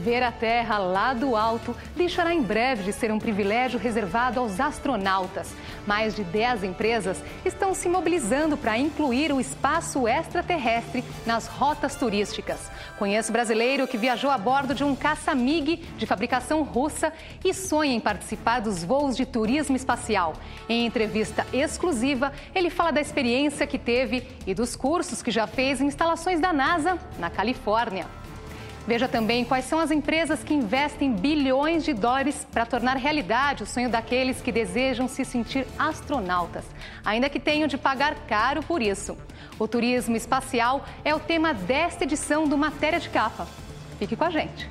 Ver a Terra lá do alto deixará em breve de ser um privilégio reservado aos astronautas. Mais de 10 empresas estão se mobilizando para incluir o espaço extraterrestre nas rotas turísticas. Conheço brasileiro que viajou a bordo de um caça-MiG de fabricação russa e sonha em participar dos voos de turismo espacial. Em entrevista exclusiva, ele fala da experiência que teve e dos cursos que já fez em instalações da NASA na Califórnia. Veja também quais são as empresas que investem bilhões de dólares para tornar realidade o sonho daqueles que desejam se sentir astronautas, ainda que tenham de pagar caro por isso. O turismo espacial é o tema desta edição do Matéria de Capa. Fique com a gente.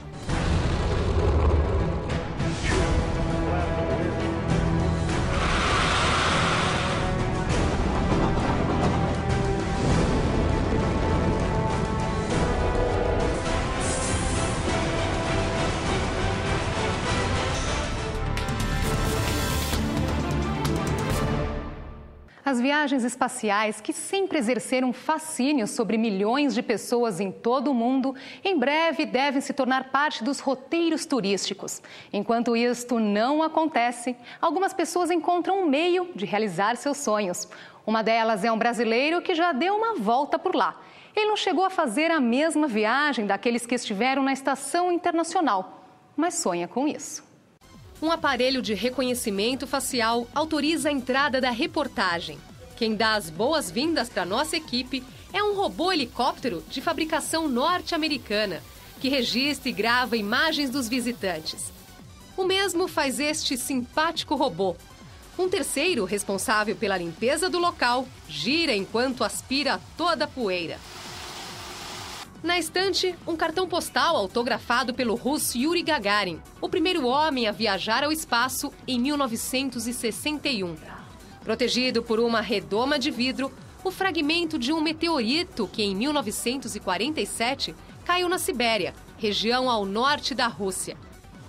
As viagens espaciais, que sempre exerceram fascínio sobre milhões de pessoas em todo o mundo, em breve devem se tornar parte dos roteiros turísticos. Enquanto isto não acontece, algumas pessoas encontram um meio de realizar seus sonhos. Uma delas é um brasileiro que já deu uma volta por lá. Ele não chegou a fazer a mesma viagem daqueles que estiveram na Estação Internacional, mas sonha com isso. Um aparelho de reconhecimento facial autoriza a entrada da reportagem. Quem dá as boas-vindas para a nossa equipe é um robô helicóptero de fabricação norte-americana, que registra e grava imagens dos visitantes. O mesmo faz este simpático robô. Um terceiro, responsável pela limpeza do local, gira enquanto aspira toda a poeira. Na estante, um cartão postal autografado pelo russo Yuri Gagarin, o primeiro homem a viajar ao espaço em 1961. Protegido por uma redoma de vidro, o fragmento de um meteorito que, em 1947, caiu na Sibéria, região ao norte da Rússia.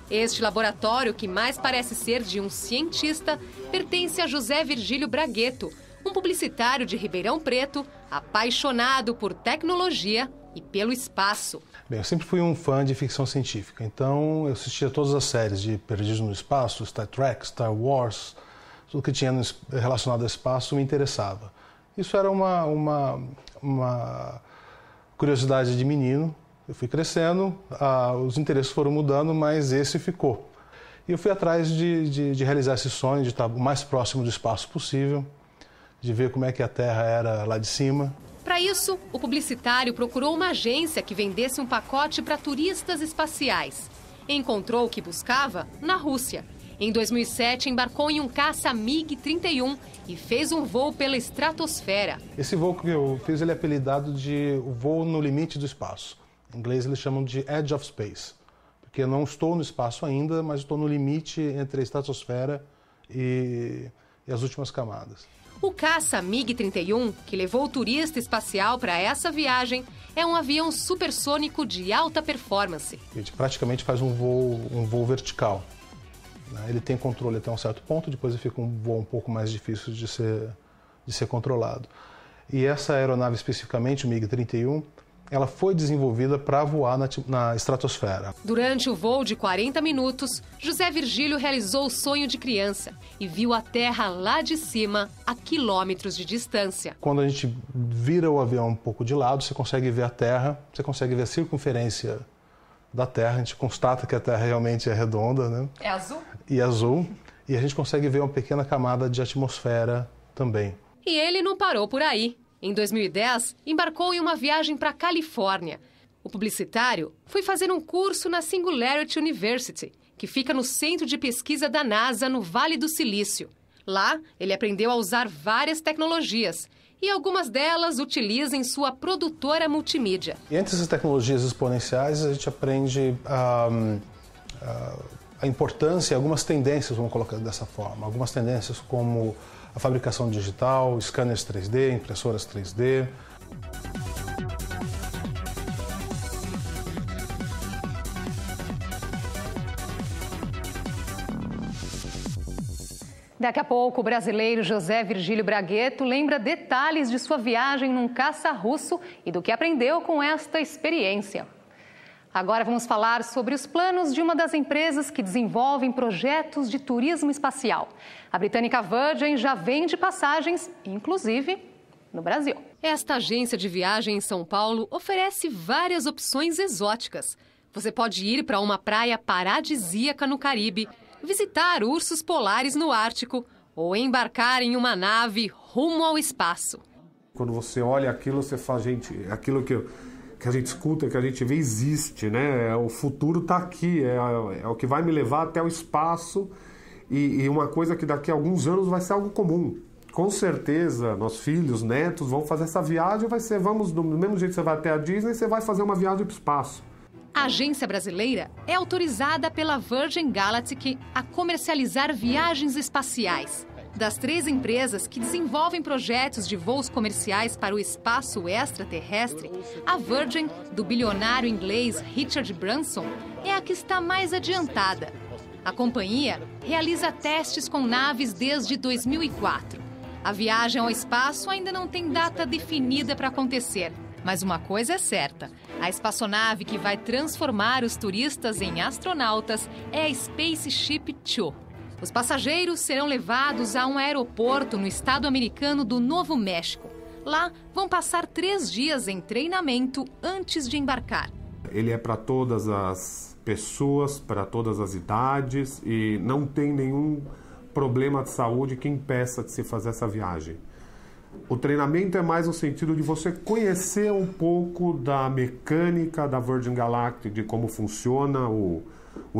Este laboratório, que mais parece ser de um cientista, pertence a José Virgílio Bragueto, um publicitário de Ribeirão Preto, apaixonado por tecnologia e pelo espaço. Bem, eu sempre fui um fã de ficção científica, então eu assistia todas as séries de Perdidos no Espaço, Star Trek, Star Wars, tudo que tinha relacionado ao espaço me interessava. Isso era uma curiosidade de menino. Eu fui crescendo, os interesses foram mudando, mas esse ficou. E eu fui atrás de realizar esse sonho, de estar o mais próximo do espaço possível, de ver como é que a Terra era lá de cima. Para isso, o publicitário procurou uma agência que vendesse um pacote para turistas espaciais. Encontrou o que buscava na Rússia. Em 2007, embarcou em um caça MiG-31 e fez um voo pela estratosfera. Esse voo que eu fiz, ele é apelidado de o voo no limite do espaço. Em inglês, eles chamam de Edge of Space. Porque eu não estou no espaço ainda, mas estou no limite entre a estratosfera e as últimas camadas. O caça MiG-31, que levou o turista espacial para essa viagem, é um avião supersônico de alta performance. A gente praticamente faz um voo vertical. Ele tem controle até um certo ponto, depois ele fica um voo um pouco mais difícil de ser controlado. E essa aeronave especificamente, o MiG-31, ela foi desenvolvida para voar na estratosfera. Durante o voo de 40 minutos, José Virgílio realizou o sonho de criança e viu a Terra lá de cima, a quilômetros de distância. Quando a gente vira o avião um pouco de lado, você consegue ver a Terra, você consegue ver a circunferência da Terra. A gente constata que a Terra realmente é redonda, né? É azul? E azul. E a gente consegue ver uma pequena camada de atmosfera também. E ele não parou por aí. Em 2010, embarcou em uma viagem para a Califórnia. O publicitário foi fazer um curso na Singularity University, que fica no centro de pesquisa da NASA, no Vale do Silício. Lá, ele aprendeu a usar várias tecnologias e algumas delas utiliza em sua produtora multimídia. E entre essas tecnologias exponenciais, a gente aprende a importância, algumas tendências, vamos colocar dessa forma. Algumas tendências como a fabricação digital, scanners 3D, impressoras 3D. Daqui a pouco, o brasileiro José Virgílio Bragueto lembra detalhes de sua viagem num caça russo e do que aprendeu com esta experiência. Agora vamos falar sobre os planos de uma das empresas que desenvolvem projetos de turismo espacial. A britânica Virgin já vende passagens, inclusive no Brasil. Esta agência de viagem em São Paulo oferece várias opções exóticas. Você pode ir para uma praia paradisíaca no Caribe, visitar ursos polares no Ártico ou embarcar em uma nave rumo ao espaço. Quando você olha aquilo, você fala, gente, aquilo que a gente escuta, que a gente vê, existe, né? O futuro está aqui, é o que vai me levar até o espaço e uma coisa que daqui a alguns anos vai ser algo comum. Com certeza, nossos filhos, netos vão fazer essa viagem, do mesmo jeito que você vai até a Disney, você vai fazer uma viagem para o espaço. A agência brasileira é autorizada pela Virgin Galactic a comercializar viagens espaciais. Das 3 empresas que desenvolvem projetos de voos comerciais para o espaço extraterrestre, a Virgin, do bilionário inglês Richard Branson, é a que está mais adiantada. A companhia realiza testes com naves desde 2004. A viagem ao espaço ainda não tem data definida para acontecer. Mas uma coisa é certa, a espaçonave que vai transformar os turistas em astronautas é a Spaceship Two. Os passageiros serão levados a um aeroporto no estado americano do Novo México. Lá, vão passar 3 dias em treinamento antes de embarcar. Ele é para todas as pessoas, para todas as idades e não tem nenhum problema de saúde que impeça de se fazer essa viagem. O treinamento é mais no sentido de você conhecer um pouco da mecânica da Virgin Galactic, de como funciona o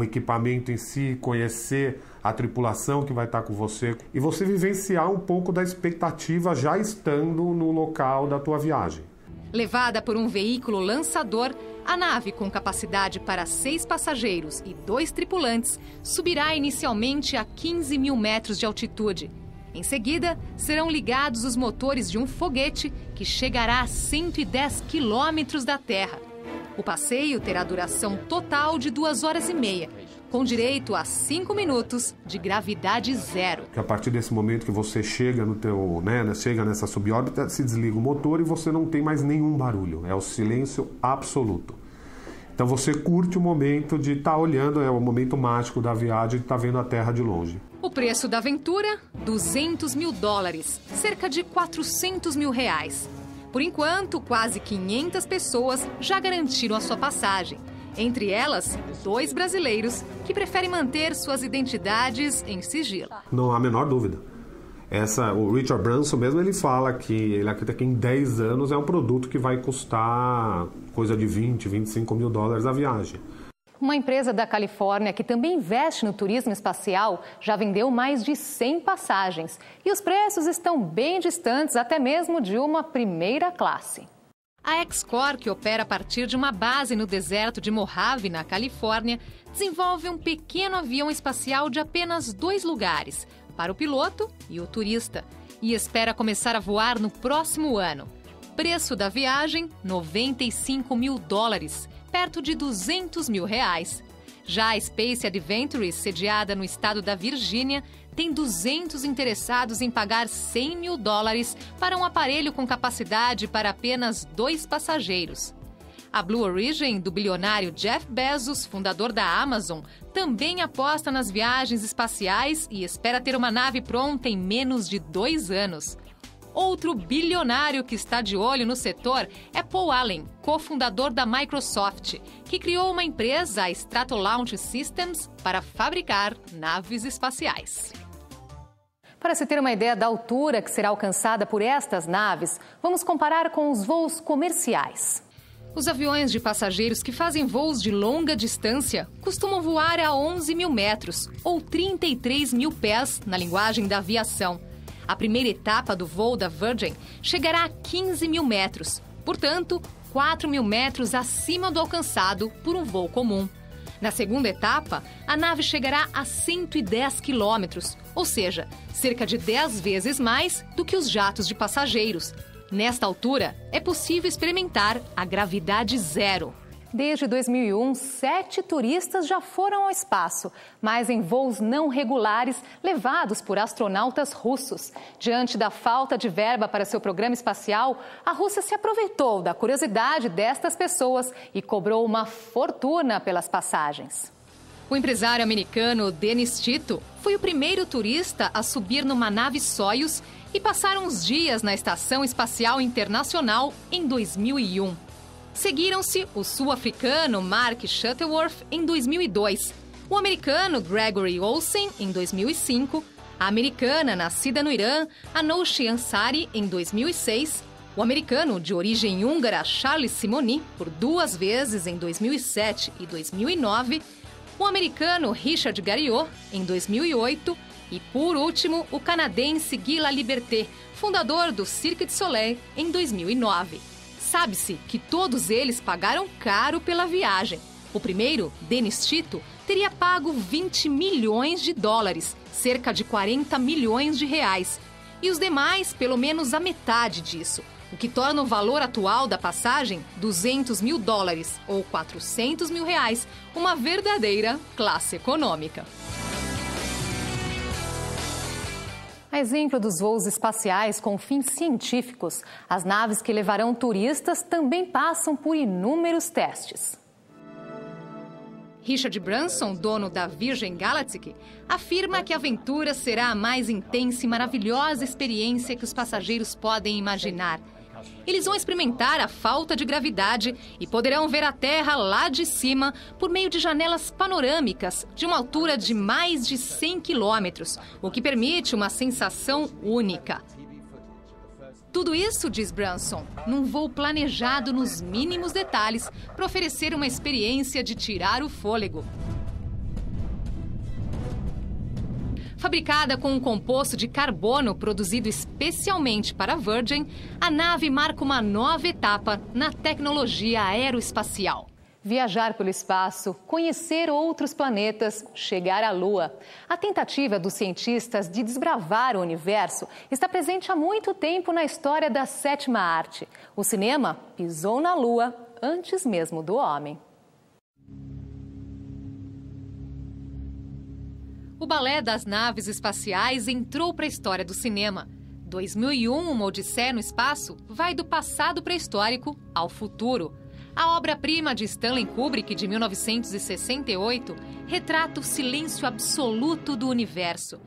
equipamento em si, conhecer a tripulação que vai estar com você e você vivenciar um pouco da expectativa já estando no local da tua viagem. Levada por um veículo lançador, a nave com capacidade para 6 passageiros e 2 tripulantes subirá inicialmente a 15 mil metros de altitude. Em seguida, serão ligados os motores de um foguete que chegará a 110 quilômetros da Terra. O passeio terá duração total de 2 horas e meia, com direito a 5 minutos de gravidade zero. A partir desse momento que você chega chega nessa subórbita, se desliga o motor e você não tem mais nenhum barulho. É o silêncio absoluto. Então você curte o momento de estar olhando, é o momento mágico da viagem, de estar vendo a Terra de longe. O preço da aventura, $200 mil, cerca de R$400 mil. Por enquanto, quase 500 pessoas já garantiram a sua passagem. Entre elas, 2 brasileiros que preferem manter suas identidades em sigilo. Não há a menor dúvida. O Richard Branson mesmo, ele fala que ele acredita que em 10 anos é um produto que vai custar coisa de $20, $25 mil a viagem. Uma empresa da Califórnia que também investe no turismo espacial já vendeu mais de 100 passagens. E os preços estão bem distantes até mesmo de uma primeira classe. A Excor, que opera a partir de uma base no deserto de Mojave, na Califórnia, desenvolve um pequeno avião espacial de apenas 2 lugares, para o piloto e o turista, e espera começar a voar no próximo ano. Preço da viagem, $95 mil, perto de R$200 mil. Já a Space Adventures, sediada no estado da Virgínia, tem 200 interessados em pagar $100 mil para um aparelho com capacidade para apenas 2 passageiros. A Blue Origin, do bilionário Jeff Bezos, fundador da Amazon, também aposta nas viagens espaciais e espera ter uma nave pronta em menos de 2 anos. Outro bilionário que está de olho no setor é Paul Allen, cofundador da Microsoft, que criou uma empresa, a Stratolaunch Systems, para fabricar naves espaciais. Para se ter uma ideia da altura que será alcançada por estas naves, vamos comparar com os voos comerciais. Os aviões de passageiros que fazem voos de longa distância costumam voar a 11 mil metros, ou 33 mil pés na linguagem da aviação. A primeira etapa do voo da Virgin chegará a 15 mil metros, portanto, 4 mil metros acima do alcançado por um voo comum. Na segunda etapa, a nave chegará a 110 quilômetros, ou seja, cerca de 10 vezes mais do que os jatos de passageiros. Nesta altura, é possível experimentar a gravidade zero. Desde 2001, 7 turistas já foram ao espaço, mas em voos não regulares levados por astronautas russos. Diante da falta de verba para seu programa espacial, a Rússia se aproveitou da curiosidade destas pessoas e cobrou uma fortuna pelas passagens. O empresário americano Dennis Tito foi o primeiro turista a subir numa nave Soyuz e passar uns dias na Estação Espacial Internacional em 2001. Seguiram-se o sul-africano Mark Shuttleworth em 2002, o americano Gregory Olsen em 2005, a americana nascida no Irã, Anousheh Ansari em 2006, o americano de origem húngara Charles Simonyi por 2 vezes em 2007 e 2009, o americano Richard Garriott em 2008 e, por último, o canadense Guy Laliberté, fundador do Cirque du Soleil, em 2009. Sabe-se que todos eles pagaram caro pela viagem. O primeiro, Dennis Tito, teria pago 20 milhões de dólares, cerca de 40 milhões de reais. E os demais, pelo menos a metade disso, o que torna o valor atual da passagem 200 mil dólares ou 400 mil reais, uma verdadeira classe econômica. A exemplo dos voos espaciais com fins científicos, as naves que levarão turistas também passam por inúmeros testes. Richard Branson, dono da Virgin Galactic, afirma que a aventura será a mais intensa e maravilhosa experiência que os passageiros podem imaginar. Eles vão experimentar a falta de gravidade e poderão ver a Terra lá de cima por meio de janelas panorâmicas de uma altura de mais de 100 quilômetros, o que permite uma sensação única. Tudo isso, diz Branson, num voo planejado nos mínimos detalhes para oferecer uma experiência de tirar o fôlego. Fabricada com um composto de carbono produzido especialmente para a Virgin, a nave marca uma nova etapa na tecnologia aeroespacial. Viajar pelo espaço, conhecer outros planetas, chegar à Lua. A tentativa dos cientistas de desbravar o universo está presente há muito tempo na história da 7ª arte. O cinema pisou na Lua antes mesmo do homem. O balé das naves espaciais entrou para a história do cinema. 2001, Uma Odisseia no Espaço, vai do passado pré-histórico ao futuro. A obra-prima de Stanley Kubrick, de 1968, retrata o silêncio absoluto do universo.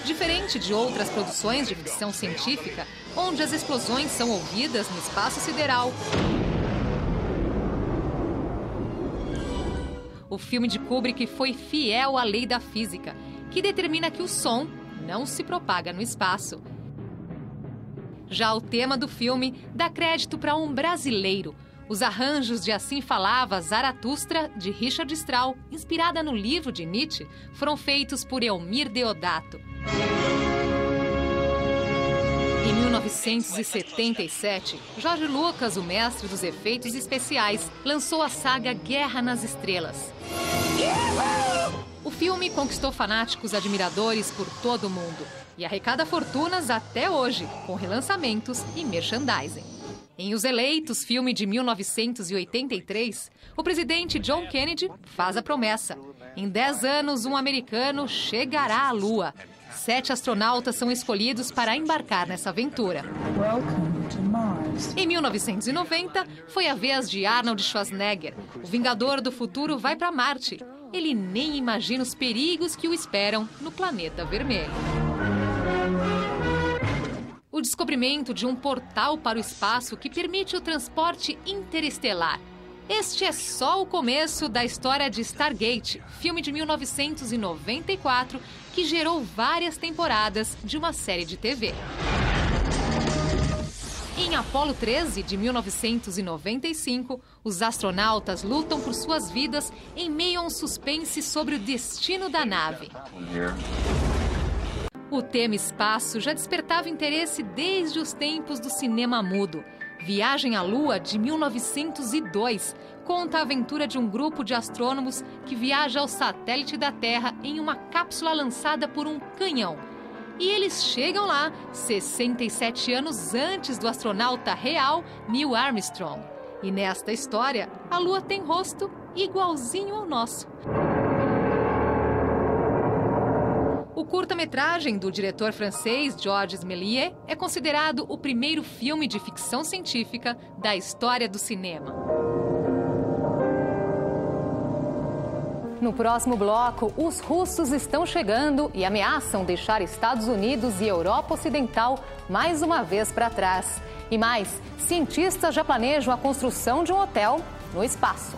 Diferente de outras produções de ficção científica, onde as explosões são ouvidas no espaço sideral, o filme de Kubrick foi fiel à lei da física, que determina que o som não se propaga no espaço. Já o tema do filme dá crédito para um brasileiro. Os arranjos de Assim Falava Zaratustra, de Richard Strauss, inspirada no livro de Nietzsche, foram feitos por Elmir Deodato. Em 1977, George Lucas, o mestre dos efeitos especiais, lançou a saga Guerra nas Estrelas. O filme conquistou fanáticos admiradores por todo o mundo e arrecada fortunas até hoje, com relançamentos e merchandising. Em Os Eleitos, filme de 1983, o presidente John Kennedy faz a promessa: em 10 anos, um americano chegará à Lua. 7 astronautas são escolhidos para embarcar nessa aventura. Em 1990, foi a vez de Arnold Schwarzenegger. O Vingador do Futuro vai para Marte. Ele nem imagina os perigos que o esperam no planeta vermelho. O descobrimento de um portal para o espaço que permite o transporte interestelar. Este é só o começo da história de Stargate, filme de 1994, que gerou várias temporadas de uma série de TV. Em Apollo 13, de 1995, os astronautas lutam por suas vidas em meio a um suspense sobre o destino da nave. O tema espaço já despertava interesse desde os tempos do cinema mudo. Viagem à Lua, de 1902, conta a aventura de um grupo de astrônomos que viaja ao satélite da Terra em uma cápsula lançada por um canhão. E eles chegam lá 67 anos antes do astronauta real Neil Armstrong. E nesta história, a Lua tem rosto igualzinho ao nosso. O curta-metragem do diretor francês Georges Méliès é considerado o primeiro filme de ficção científica da história do cinema. No próximo bloco, os russos estão chegando e ameaçam deixar Estados Unidos e Europa Ocidental mais uma vez para trás. E mais, cientistas já planejam a construção de um hotel no espaço.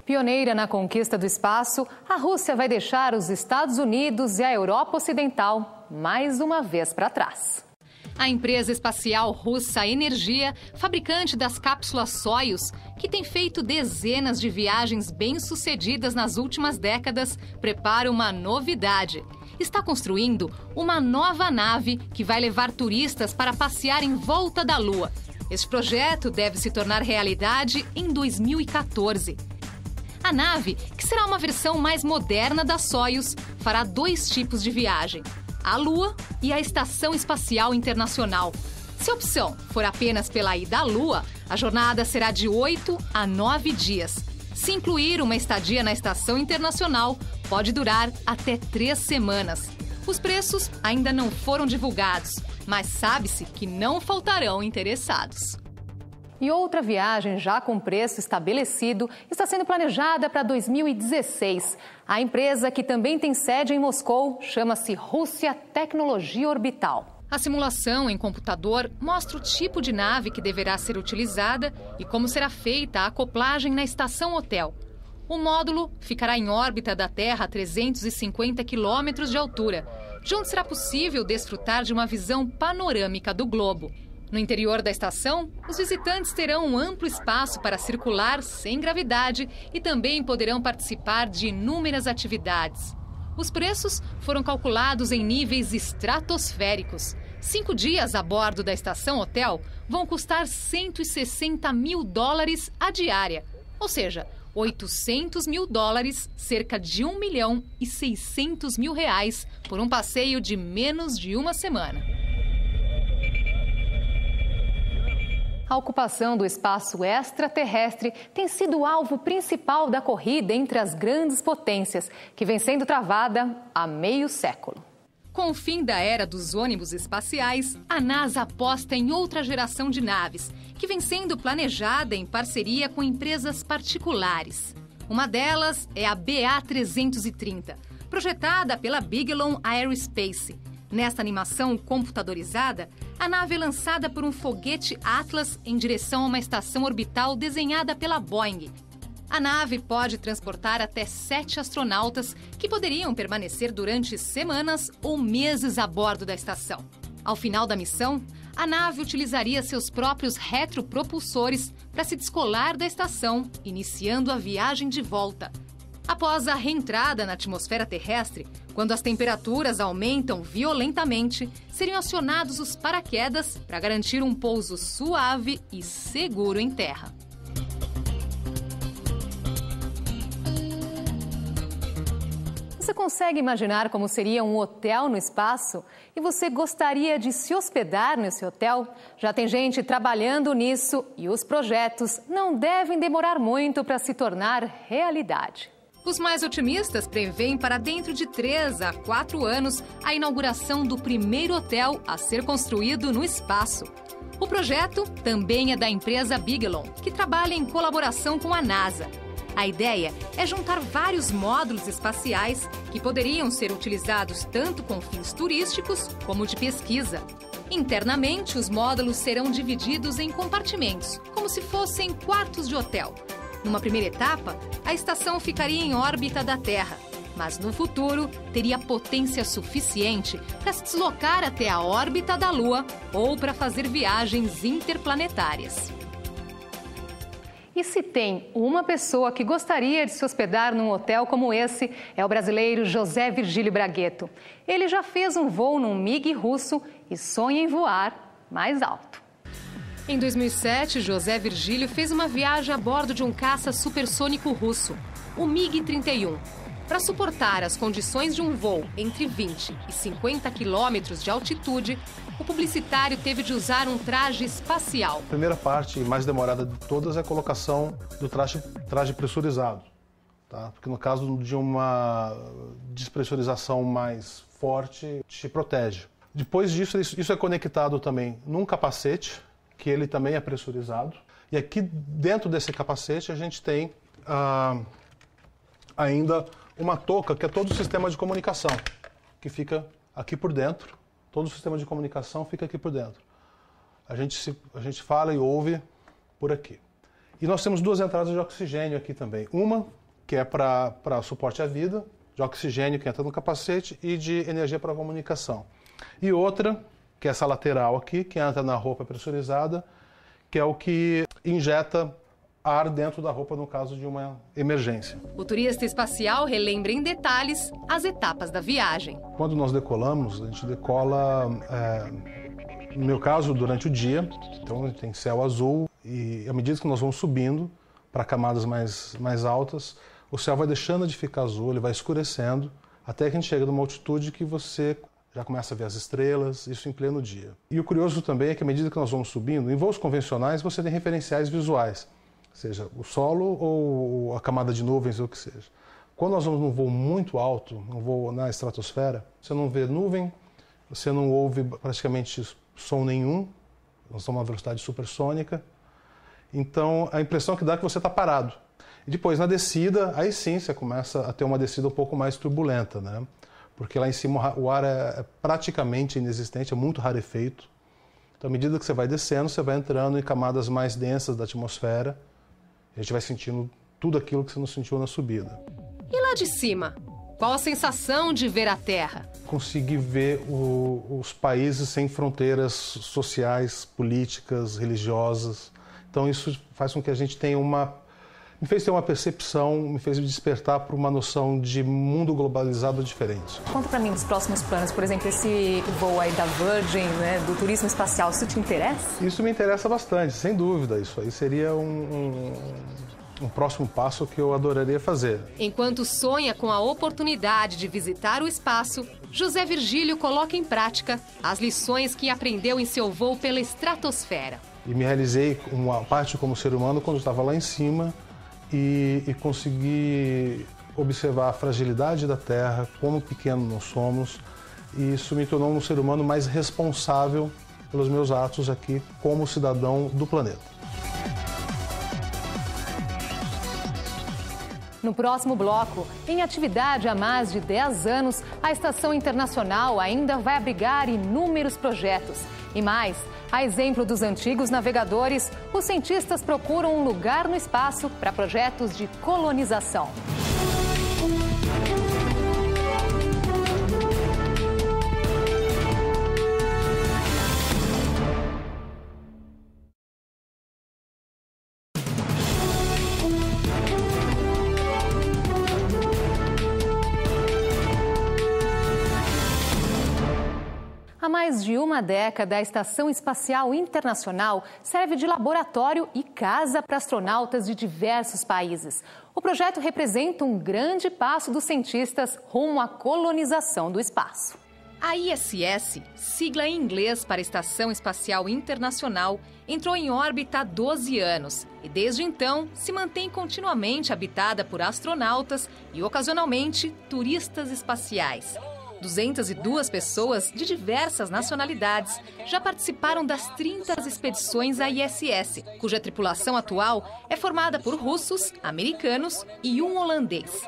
Pioneira na conquista do espaço, a Rússia vai deixar os Estados Unidos e a Europa Ocidental mais uma vez para trás. A empresa espacial russa Energia, fabricante das cápsulas Soyuz, que tem feito dezenas de viagens bem-sucedidas nas últimas décadas, prepara uma novidade. Está construindo uma nova nave que vai levar turistas para passear em volta da Lua. Este projeto deve se tornar realidade em 2014. A nave, que será uma versão mais moderna da Soyuz, fará 2 tipos de viagem: a Lua e a Estação Espacial Internacional. Se a opção for apenas pela ida à Lua, a jornada será de 8 a 9 dias. Se incluir uma estadia na Estação Internacional, pode durar até 3 semanas. Os preços ainda não foram divulgados, mas sabe-se que não faltarão interessados. E outra viagem já com preço estabelecido está sendo planejada para 2016. A empresa, que também tem sede em Moscou, chama-se Rússia Tecnologia Orbital. A simulação em computador mostra o tipo de nave que deverá ser utilizada e como será feita a acoplagem na estação hotel. O módulo ficará em órbita da Terra a 350 quilômetros de altura, de onde será possível desfrutar de uma visão panorâmica do globo. No interior da estação, os visitantes terão um amplo espaço para circular sem gravidade e também poderão participar de inúmeras atividades. Os preços foram calculados em níveis estratosféricos. 5 dias a bordo da estação hotel vão custar $160 mil a diária, ou seja, $800 mil, cerca de R$1.600.000 por um passeio de menos de uma semana. A ocupação do espaço extraterrestre tem sido o alvo principal da corrida entre as grandes potências, que vem sendo travada há meio século. Com o fim da era dos ônibus espaciais, a NASA aposta em outra geração de naves, que vem sendo planejada em parceria com empresas particulares. Uma delas é a BA-330, projetada pela Bigelow Aerospace. Nesta animação computadorizada, a nave é lançada por um foguete Atlas em direção a uma estação orbital desenhada pela Boeing. A nave pode transportar até 7 astronautas que poderiam permanecer durante semanas ou meses a bordo da estação. Ao final da missão, a nave utilizaria seus próprios retropropulsores para se descolar da estação, iniciando a viagem de volta. Após a reentrada na atmosfera terrestre, quando as temperaturas aumentam violentamente, seriam acionados os paraquedas para garantir um pouso suave e seguro em terra. Você consegue imaginar como seria um hotel no espaço? E você gostaria de se hospedar nesse hotel? Já tem gente trabalhando nisso e os projetos não devem demorar muito para se tornar realidade. Os mais otimistas prevêem para dentro de 3 a 4 anos a inauguração do primeiro hotel a ser construído no espaço. O projeto também é da empresa Bigelow, que trabalha em colaboração com a NASA. A ideia é juntar vários módulos espaciais que poderiam ser utilizados tanto com fins turísticos como de pesquisa. Internamente, os módulos serão divididos em compartimentos, como se fossem quartos de hotel. Numa primeira etapa, a estação ficaria em órbita da Terra, mas no futuro teria potência suficiente para se deslocar até a órbita da Lua ou para fazer viagens interplanetárias. E se tem uma pessoa que gostaria de se hospedar num hotel como esse, é o brasileiro José Virgílio Bragueto. Ele já fez um voo num MiG russo e sonha em voar mais alto. Em 2007, José Virgílio fez uma viagem a bordo de um caça supersônico russo, o MiG-31. Para suportar as condições de um voo entre 20 e 50 quilômetros de altitude, o publicitário teve de usar um traje espacial. A primeira parte, mais demorada de todas, é a colocação do traje pressurizado. Tá? Porque no caso de uma despressurização mais forte, te protege. Depois disso, isso é conectado também num capacete, que ele também é pressurizado. E aqui dentro desse capacete a gente tem ainda uma touca, que é todo o sistema de comunicação, que fica aqui por dentro. Todo o sistema de comunicação fica aqui por dentro. A gente fala e ouve por aqui. E nós temos duas entradas de oxigênio aqui também. Uma, que é para suporte à vida, de oxigênio que entra no capacete, e de energia para comunicação. E outra, que é essa lateral aqui, que entra na roupa pressurizada, que é o que injeta ar dentro da roupa no caso de uma emergência. O turista espacial relembra em detalhes as etapas da viagem. Quando nós decolamos, a gente decola, no meu caso, durante o dia. Então tem céu azul e à medida que nós vamos subindo para camadas mais altas, o céu vai deixando de ficar azul, ele vai escurecendo, até que a gente chega numa altitude que você já começa a ver as estrelas, isso em pleno dia. E o curioso também é que à medida que nós vamos subindo, em voos convencionais você tem referenciais visuais, seja o solo ou a camada de nuvens ou o que seja. Quando nós vamos num voo muito alto, um voo na estratosfera, você não vê nuvem, você não ouve praticamente som nenhum, nós estamos numa velocidade supersônica, então a impressão que dá é que você está parado. E depois na descida, aí sim você começa a ter uma descida um pouco mais turbulenta, né? Porque lá em cima o ar é praticamente inexistente, é muito rarefeito. Então à medida que você vai descendo, você vai entrando em camadas mais densas da atmosfera, a gente vai sentindo tudo aquilo que você não sentiu na subida. E lá de cima? Qual a sensação de ver a Terra? Conseguir ver os países sem fronteiras sociais, políticas, religiosas. Então isso faz com que a gente tenha me fez ter uma percepção, me fez despertar para uma noção de mundo globalizado diferente. Conta para mim dos próximos planos, por exemplo, esse voo aí da Virgin, né, do turismo espacial, isso te interessa? Isso me interessa bastante, sem dúvida. Isso aí seria um próximo passo que eu adoraria fazer. Enquanto sonha com a oportunidade de visitar o espaço, José Virgílio coloca em prática as lições que aprendeu em seu voo pela estratosfera. E me realizei uma parte como ser humano quando eu estava lá em cima e consegui observar a fragilidade da Terra, como pequeno nós somos, e isso me tornou um ser humano mais responsável pelos meus atos aqui como cidadão do planeta. No próximo bloco, em atividade há mais de 10 anos, a Estação Internacional ainda vai abrigar inúmeros projetos. E mais, a exemplo dos antigos navegadores, os cientistas procuram um lugar no espaço para projetos de colonização. Há mais de uma década, a Estação Espacial Internacional serve de laboratório e casa para astronautas de diversos países. O projeto representa um grande passo dos cientistas rumo à colonização do espaço. A ISS, sigla em inglês para Estação Espacial Internacional, entrou em órbita há 12 anos e, desde então, se mantém continuamente habitada por astronautas e, ocasionalmente, turistas espaciais. 202 pessoas de diversas nacionalidades já participaram das 30 expedições à ISS, cuja tripulação atual é formada por russos, americanos e um holandês.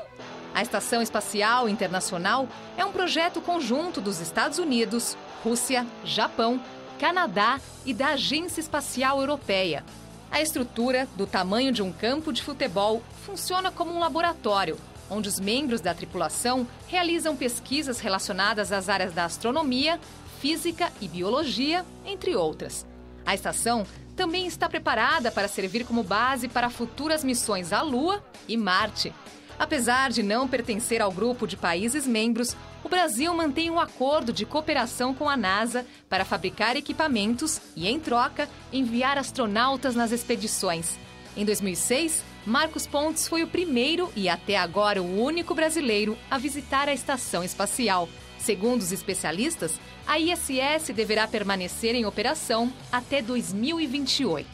A Estação Espacial Internacional é um projeto conjunto dos Estados Unidos, Rússia, Japão, Canadá e da Agência Espacial Europeia. A estrutura, do tamanho de um campo de futebol, funciona como um laboratório, onde os membros da tripulação realizam pesquisas relacionadas às áreas da astronomia, física e biologia, entre outras. A estação também está preparada para servir como base para futuras missões à Lua e Marte. Apesar de não pertencer ao grupo de países membros, o Brasil mantém um acordo de cooperação com a NASA para fabricar equipamentos e, em troca, enviar astronautas nas expedições. Em 2006, Marcos Pontes foi o primeiro e até agora o único brasileiro a visitar a estação espacial. Segundo os especialistas, a ISS deverá permanecer em operação até 2028.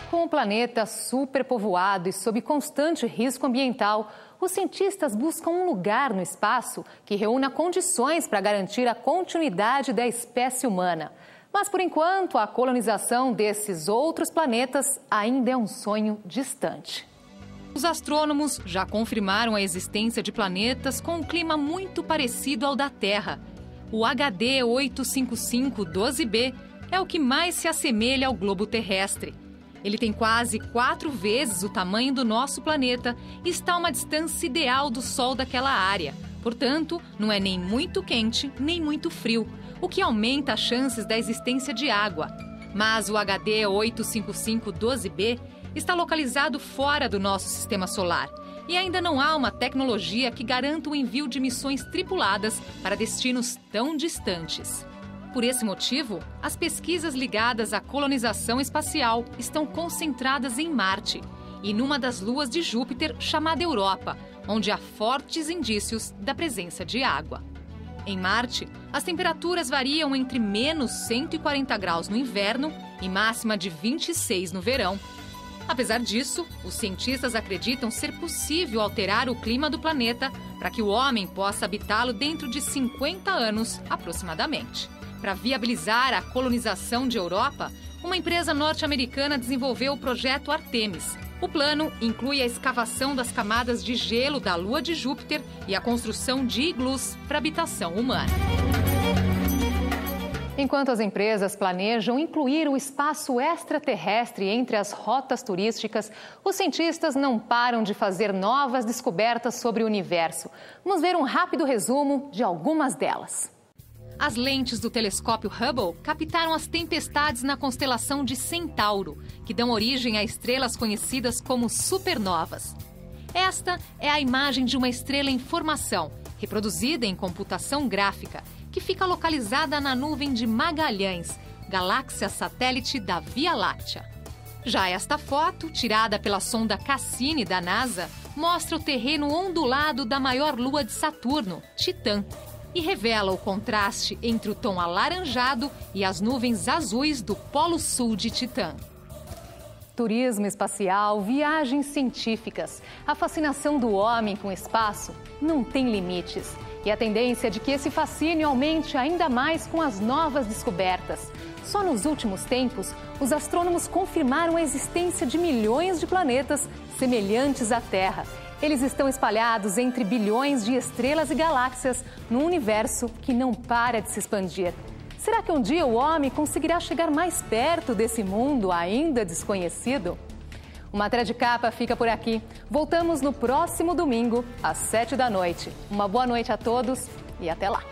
Com o planeta superpovoado e sob constante risco ambiental, os cientistas buscam um lugar no espaço que reúna condições para garantir a continuidade da espécie humana. Mas, por enquanto, a colonização desses outros planetas ainda é um sonho distante. Os astrônomos já confirmaram a existência de planetas com um clima muito parecido ao da Terra. O HD 85512b é o que mais se assemelha ao globo terrestre. Ele tem quase 4 vezes o tamanho do nosso planeta e está a uma distância ideal do Sol daquela área. Portanto, não é nem muito quente, nem muito frio, o que aumenta as chances da existência de água. Mas o HD 85512b está localizado fora do nosso sistema solar e ainda não há uma tecnologia que garanta o envio de missões tripuladas para destinos tão distantes. Por esse motivo, as pesquisas ligadas à colonização espacial estão concentradas em Marte e numa das luas de Júpiter chamada Europa, onde há fortes indícios da presença de água. Em Marte, as temperaturas variam entre menos 140 graus no inverno e máxima de 26 no verão. Apesar disso, os cientistas acreditam ser possível alterar o clima do planeta para que o homem possa habitá-lo dentro de 50 anos aproximadamente. Para viabilizar a colonização de Europa, uma empresa norte-americana desenvolveu o projeto Artemis. O plano inclui a escavação das camadas de gelo da Lua de Júpiter e a construção de iglus para habitação humana. Enquanto as empresas planejam incluir o espaço extraterrestre entre as rotas turísticas, os cientistas não param de fazer novas descobertas sobre o universo. Vamos ver um rápido resumo de algumas delas. As lentes do telescópio Hubble captaram as tempestades na constelação de Centauro, que dão origem a estrelas conhecidas como supernovas. Esta é a imagem de uma estrela em formação, reproduzida em computação gráfica, que fica localizada na nuvem de Magalhães, galáxia satélite da Via Láctea. Já esta foto, tirada pela sonda Cassini da NASA, mostra o terreno ondulado da maior lua de Saturno, Titã, e revela o contraste entre o tom alaranjado e as nuvens azuis do Polo Sul de Titã. Turismo espacial, viagens científicas, a fascinação do homem com o espaço não tem limites. E a tendência é de que esse fascínio aumente ainda mais com as novas descobertas. Só nos últimos tempos, os astrônomos confirmaram a existência de milhões de planetas semelhantes à Terra. Eles estão espalhados entre bilhões de estrelas e galáxias num universo que não para de se expandir. Será que um dia o homem conseguirá chegar mais perto desse mundo ainda desconhecido? O Matéria de Capa fica por aqui. Voltamos no próximo domingo, às 7 da noite. Uma boa noite a todos e até lá!